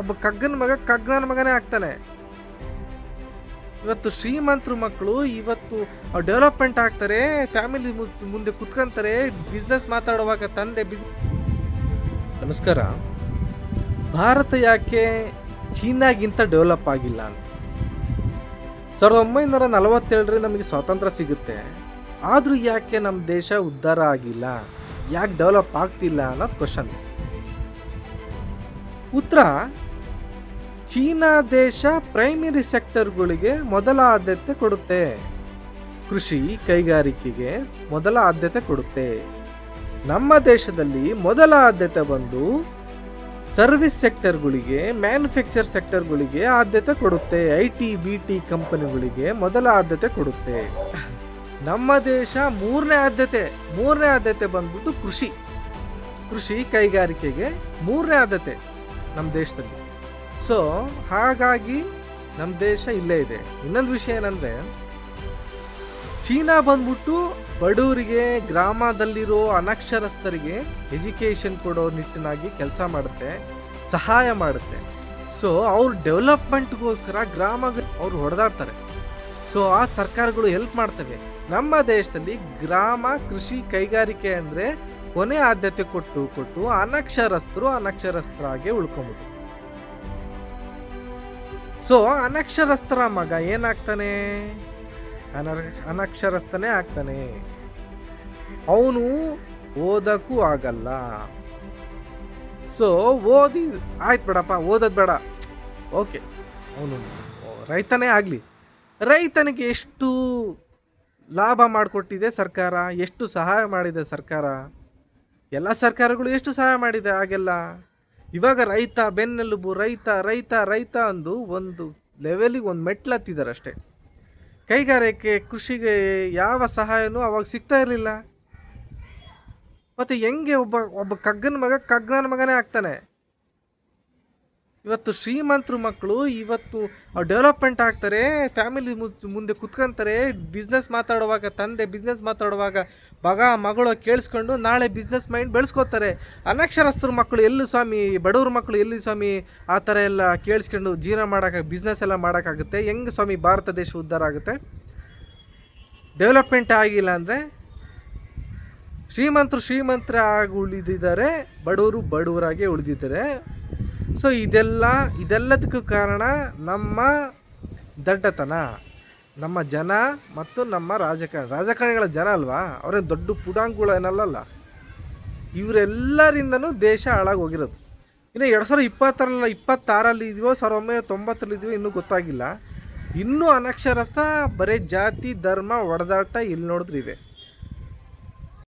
ಒಬ್ಬ ಕಗ್ಗನ ಮಗ ಕಗ್ಗನ ಮಗನೇ ಆಗ್ತಾನೆ. ಇವತ್ತು ಶ್ರೀಮಂತರು ಮಕ್ಕಳು ಇವತ್ತು ಡೆವಲಪ್ಮೆಂಟ್ ಆಗ್ತಾರೆ, ಫ್ಯಾಮಿಲಿ ಮುಂದೆ ಕುತ್ಕೊಂತಾರೆ, ಬಿಸ್ನೆಸ್ ಮಾತಾಡುವಾಗ ತಂದೆ ನಮಸ್ಕಾರ. ಭಾರತ ಯಾಕೆ ಚೀನಾಗಿಂತ ಡೆವಲಪ್ ಆಗಿಲ್ಲ ಅಂತ. 1947 ನಮಗೆ ಸ್ವಾತಂತ್ರ್ಯ ಸಿಗುತ್ತೆ, ಆದರೂ ಯಾಕೆ ನಮ್ಮ ದೇಶ ಉದ್ಧಾರ ಆಗಿಲ್ಲ, ಯಾಕೆ ಡೆವಲಪ್ ಆಗ್ತಿಲ್ಲ ಅನ್ನೋದು ಕ್ವಶನ್. ಉತ್ತರ, ಚೀನಾ ದೇಶ ಪ್ರೈಮರಿ ಸೆಕ್ಟರ್ಗಳಿಗೆ ಮೊದಲ ಆದ್ಯತೆ ಕೊಡುತ್ತೆ. ಕೃಷಿ ಕೈಗಾರಿಕೆಗೆ ಮೊದಲ ಆದ್ಯತೆ ಕೊಡುತ್ತೆ. ನಮ್ಮ ದೇಶದಲ್ಲಿ ಮೊದಲ ಆದ್ಯತೆ ಬಂದು ಸರ್ವಿಸ್ ಸೆಕ್ಟರ್ಗಳಿಗೆ, ಮ್ಯಾನುಫ್ಯಾಕ್ಚರ್ ಸೆಕ್ಟರ್ಗಳಿಗೆ ಆದ್ಯತೆ ಕೊಡುತ್ತೆ. IT BT ಕಂಪನಿಗಳಿಗೆ ಮೊದಲ ಆದ್ಯತೆ ಕೊಡುತ್ತೆ. ನಮ್ಮ ದೇಶ ಮೂರನೇ ಆದ್ಯತೆ ಬಂದ್ಬಿಟ್ಟು ಕೃಷಿ ಕೈಗಾರಿಕೆಗೆ ಮೂರನೇ ಆದ್ಯತೆ ನಮ್ಮ ದೇಶದಲ್ಲಿ. ಸೊ ಹಾಗಾಗಿ ನಮ್ಮ ದೇಶ ಇಲ್ಲೇ ಇದೆ. ಇನ್ನೊಂದು ವಿಷಯ ಏನಂದರೆ, ಚೀನಾ ಬಂದ್ಬಿಟ್ಟು ಬಡವರಿಗೆ, ಗ್ರಾಮದಲ್ಲಿರೋ ಅನಕ್ಷರಸ್ಥರಿಗೆ ಎಜುಕೇಷನ್ ಕೊಡೋ ನಿಟ್ಟಿನಾಗಿ ಕೆಲಸ ಮಾಡುತ್ತೆ, ಸಹಾಯ ಮಾಡುತ್ತೆ. ಸೊ ಅವ್ರ ಡೆವಲಪ್ಮೆಂಟ್ಗೋಸ್ಕರ ಅವ್ರು ಹೊಡೆದಾಡ್ತಾರೆ. ಸೊ ಆ ಸರ್ಕಾರಗಳು ಹೆಲ್ಪ್ ಮಾಡ್ತವೆ. ನಮ್ಮ ದೇಶದಲ್ಲಿ ಗ್ರಾಮ, ಕೃಷಿ, ಕೈಗಾರಿಕೆ ಅಂದರೆ ಕೊನೆ ಆದ್ಯತೆ ಕೊಟ್ಟು ಅನಕ್ಷರಸ್ಥರಾಗಿ ಉಳ್ಕೊಂಬಿಟ್ಟು. ಸೊ ಅನಕ್ಷರಸ್ಥರ ಮಗ ಏನಾಗ್ತಾನೆ? ಅನಕ್ಷರಸ್ಥನೇ ಆಗ್ತಾನೆ. ಅವನು ಓದಕ್ಕೂ ಆಗಲ್ಲ. ಸೊ ಆಯ್ತು ಬೇಡಪ್ಪ, ಓದೋದು ಬೇಡ, ಓಕೆ, ಅವನು ರೈತನೇ ಆಗಲಿ. ರೈತನಿಗೆ ಎಷ್ಟು ಲಾಭ ಮಾಡಿಕೊಟ್ಟಿದೆ ಸರ್ಕಾರ, ಎಷ್ಟು ಸಹಾಯ ಮಾಡಿದೆ ಸರ್ಕಾರ? ಎಲ್ಲ ಸರ್ಕಾರಗಳು ಎಷ್ಟು ಸಹಾಯ ಮಾಡಿದೆ ಆಗೆಲ್ಲ. ಇವಾಗ ರೈತ ಬೆನ್ನೆಲುಬು, ರೈತ ಅಂದು ಒಂದು ಲೆವೆಲಿಗೆ ಒಂದು ಮೆಟ್ಲು ಹತ್ತಿದ್ದಾರೆ ಅಷ್ಟೇ. ಕೈಗಾರಿಕೆ, ಕೃಷಿಗೆ ಯಾವ ಸಹಾಯನೂ ಅವಾಗ ಸಿಗ್ತಾ ಇರಲಿಲ್ಲ. ಮತ್ತು ಹೆಂಗೆ ಒಬ್ಬ ಕಗ್ಗನ ಮಗನೇ ಆಗ್ತಾನೆ. ಇವತ್ತು ಶ್ರೀಮಂತರು ಮಕ್ಕಳು ಇವತ್ತು ಡೆವಲಪ್ಮೆಂಟ್ ಆಗ್ತಾರೆ, ಫ್ಯಾಮಿಲಿ ಮುಂದೆ ಕುತ್ಕೊಂತಾರೆ, ಬಿಸ್ನೆಸ್ ಮಾತಾಡುವಾಗ ಮಗಳು ಕೇಳಿಸ್ಕೊಂಡು ನಾಳೆ ಬಿಸ್ನೆಸ್ ಮೈಂಡ್ ಬೆಳೆಸ್ಕೋತಾರೆ. ಅನಕ್ಷರಸ್ಥರು ಮಕ್ಕಳು ಎಲ್ಲಿ ಸ್ವಾಮಿ, ಬಡವ್ರ ಮಕ್ಕಳು ಎಲ್ಲಿ ಸ್ವಾಮಿ ಆ ಥರ ಎಲ್ಲ ಕೇಳಿಸ್ಕೊಂಡು ಜೀವನ ಬಿಸ್ನೆಸ್ ಎಲ್ಲ ಮಾಡೋಕ್ಕಾಗುತ್ತೆ? ಹೆಂಗೆ ಸ್ವಾಮಿ ಭಾರತ ದೇಶ ಉದ್ಧಾರ ಆಗುತ್ತೆ? ಡೆವಲಪ್ಮೆಂಟ್ ಆಗಿಲ್ಲ ಅಂದರೆ ಶ್ರೀಮಂತರಾಗಿ ಉಳಿದಿದ್ದಾರೆ, ಬಡವರಾಗಿ ಉಳಿದಿದ್ದಾರೆ. ಸೊ ಇದೆಲ್ಲದಕ್ಕೂ ಕಾರಣ ನಮ್ಮ ದಡ್ಡತನ, ನಮ್ಮ ಜನ ಮತ್ತು ನಮ್ಮ ರಾಜಕಾರಣಿಗಳ ಜನ ಅಲ್ವಾ? ಅವರೇ ದೊಡ್ಡ ಪುಡಾಂಗುಳ ಏನಲ್ಲ. ಇವರೆಲ್ಲರಿಂದನೂ ದೇಶ ಹಾಳಾಗೋಗಿರೋದು. ಇನ್ನು 2026 ಇದೀವೋ 1990 ಇದೀವೋ ಇನ್ನೂ ಗೊತ್ತಾಗಿಲ್ಲ. ಇನ್ನೂ ಅನಕ್ಷರಸ್ಥ, ಬರೀ ಜಾತಿ ಧರ್ಮ ಹೊಡೆದಾಟ ಎಲ್ಲಿ ನೋಡಿದ್ರು ಇವೆ.